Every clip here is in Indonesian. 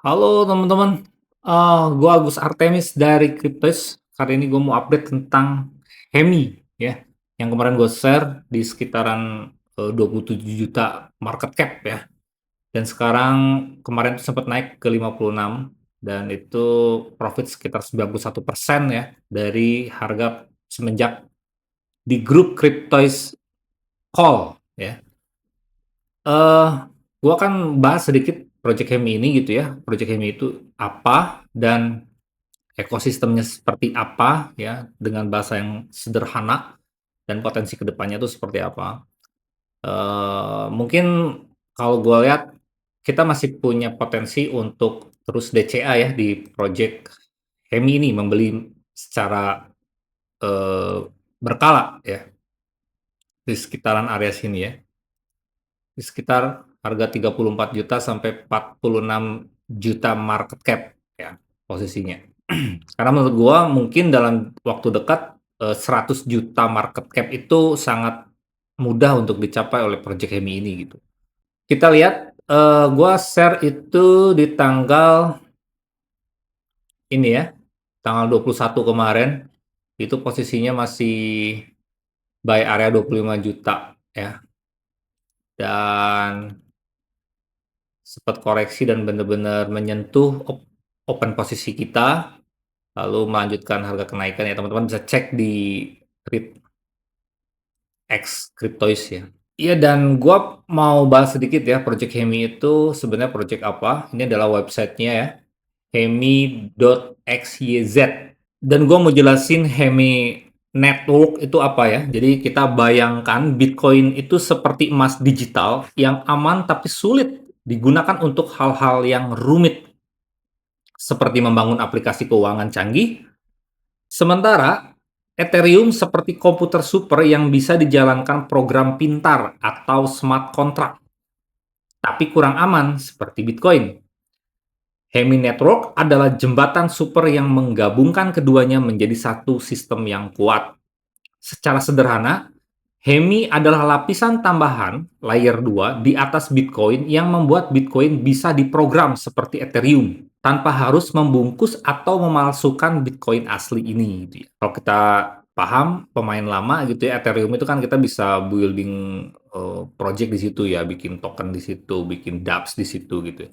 Halo teman-teman, gua Agus Artemis dari Cryptost. Kali ini gue mau update tentang Hemi ya, yang kemarin gue share di sekitaran 27 juta market cap ya. Dan sekarang kemarin tuh sempat naik ke 56 dan itu profit sekitar 91% ya dari harga semenjak di grup Cryptost Call ya. Eh, gua akan bahas sedikit Project Hemi ini gitu ya. Project Hemi itu apa dan ekosistemnya seperti apa ya, dengan bahasa yang sederhana dan potensi kedepannya itu seperti apa. Mungkin kalau gue lihat kita masih punya potensi untuk terus DCA ya di project Hemi ini, membeli secara eh, berkala ya di sekitaran area sini ya. Di sekitar harga 34 juta sampai 46 juta market cap ya posisinya. Karena menurut gua mungkin dalam waktu dekat 100 juta market cap itu sangat mudah untuk dicapai oleh Project Hemi ini gitu. Kita lihat gua share itu di tanggal ini ya, tanggal 21 kemarin itu posisinya masih buy area 25 juta ya. Dan sempat koreksi dan benar-benar menyentuh open posisi kita, lalu melanjutkan harga kenaikan ya. Teman-teman bisa cek di X Cryptois ya. Iya, dan gua mau bahas sedikit ya, Project Hemi itu sebenarnya project apa. Ini adalah websitenya ya, hemi.xyz. Dan gua mau jelasin Hemi Network itu apa ya. Jadi kita bayangkan Bitcoin itu seperti emas digital yang aman tapi sulit digunakan untuk hal-hal yang rumit seperti membangun aplikasi keuangan canggih. Sementara Ethereum seperti komputer super yang bisa dijalankan program pintar atau smart contract, tapi kurang aman seperti Bitcoin. Hemi Network adalah jembatan super yang menggabungkan keduanya menjadi satu sistem yang kuat. Secara sederhana, Hemi adalah lapisan tambahan layer 2 di atas Bitcoin yang membuat Bitcoin bisa diprogram seperti Ethereum tanpa harus membungkus atau memalsukan Bitcoin asli ini gitu ya. Kalau kita paham pemain lama gitu ya, Ethereum itu kan kita bisa building project di situ ya, bikin token di situ, bikin dApps di situ gitu ya,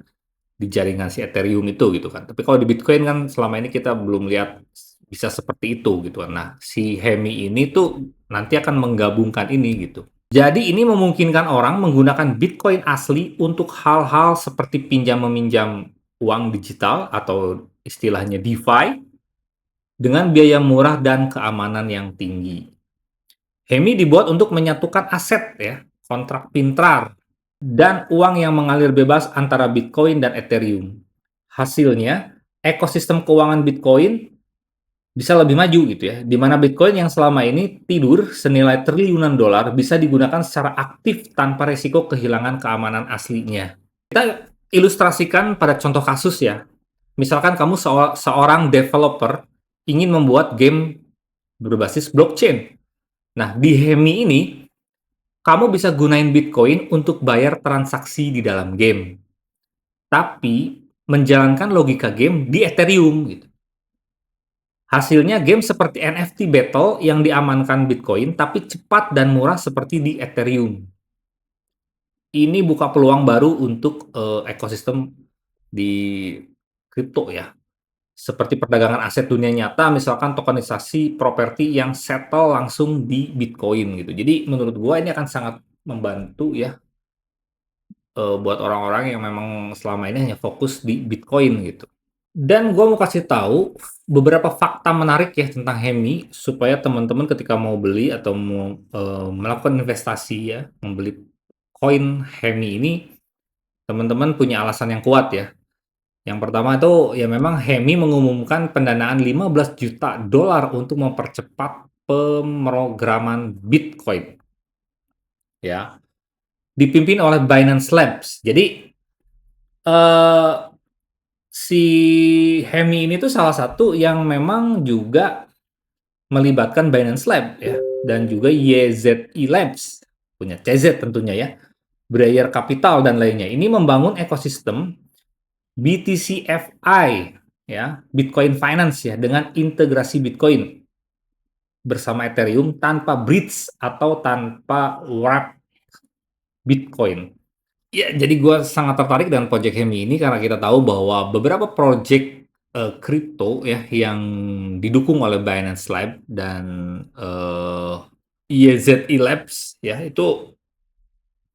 di jaringan si Ethereum itu gitu kan. Tapi kalau di Bitcoin kan selama ini kita belum lihat bisa seperti itu gitu kan. Nah, si Hemi ini tuh nanti akan menggabungkan ini gitu. Jadi ini memungkinkan orang menggunakan Bitcoin asli untuk hal-hal seperti pinjam meminjam uang digital atau istilahnya DeFi dengan biaya murah dan keamanan yang tinggi. Hemi dibuat untuk menyatukan aset ya, kontrak pintar, dan uang yang mengalir bebas antara Bitcoin dan Ethereum. Hasilnya, ekosistem keuangan Bitcoin bisa lebih maju gitu ya, di mana Bitcoin yang selama ini tidur senilai triliunan dolar bisa digunakan secara aktif tanpa resiko kehilangan keamanan aslinya. Kita ilustrasikan pada contoh kasus ya. Misalkan kamu seorang developer ingin membuat game berbasis blockchain. Nah, di Hemi ini kamu bisa gunain Bitcoin untuk bayar transaksi di dalam game, tapi menjalankan logika game di Ethereum gitu. Hasilnya game seperti NFT Battle yang diamankan Bitcoin tapi cepat dan murah seperti di Ethereum. Ini buka peluang baru untuk ekosistem di kripto ya. Seperti perdagangan aset dunia nyata, misalkan tokenisasi properti yang settle langsung di Bitcoin gitu. Jadi menurut gua ini akan sangat membantu ya buat orang-orang yang memang selama ini hanya fokus di Bitcoin gitu. Dan gue mau kasih tahu beberapa fakta menarik ya tentang Hemi supaya teman-teman ketika mau beli atau mau melakukan investasi ya, membeli koin Hemi ini, teman-teman punya alasan yang kuat ya. Yang pertama itu ya memang Hemi mengumumkan pendanaan 15 juta dolar untuk mempercepat pemrograman Bitcoin ya, dipimpin oleh Binance Labs. Jadi eh si Hemi ini tuh salah satu yang memang juga melibatkan Binance Lab ya, dan juga YZI Labs, punya CZ tentunya ya, Breyer Capital dan lainnya. Ini membangun ekosistem BTCFI ya, Bitcoin Finance ya, dengan integrasi Bitcoin bersama Ethereum tanpa bridge atau tanpa wrap Bitcoin. Ya, jadi gue sangat tertarik dengan Project Hemi ini karena kita tahu bahwa beberapa project kripto ya yang didukung oleh Binance Lab dan YZI Labs ya itu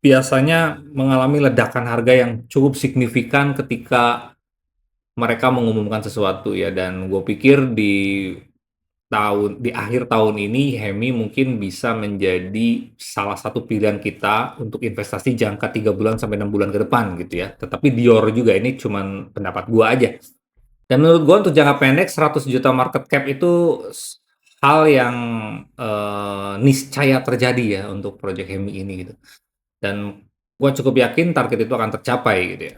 biasanya mengalami ledakan harga yang cukup signifikan ketika mereka mengumumkan sesuatu ya, dan gue pikir di akhir tahun ini Hemi mungkin bisa menjadi salah satu pilihan kita untuk investasi jangka 3 bulan sampai 6 bulan ke depan gitu ya. Tetapi Dior juga, ini cuman pendapat gua aja. Dan menurut gua untuk jangka pendek 100 juta market cap itu hal yang niscaya terjadi ya untuk Project Hemi ini gitu. Dan gua cukup yakin target itu akan tercapai gitu ya.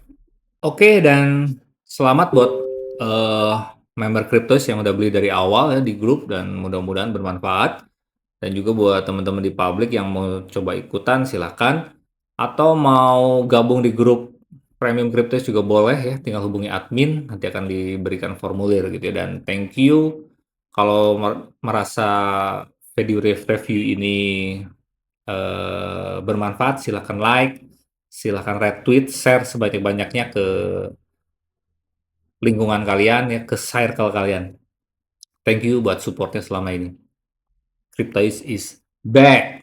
Oke, dan selamat buat eh, member Cryptos yang udah beli dari awal ya di grup, dan mudah-mudahan bermanfaat. Dan juga buat teman-teman di publik yang mau coba ikutan silahkan. Atau mau gabung di grup Premium Cryptos juga boleh ya, tinggal hubungi admin, nanti akan diberikan formulir gitu ya. Dan thank you kalau merasa video review ini bermanfaat, silahkan like, silahkan retweet, share sebanyak-banyaknya ke lingkungan kalian ya, ke circle kalian. Thank you buat supportnya selama ini. Cryptois is back.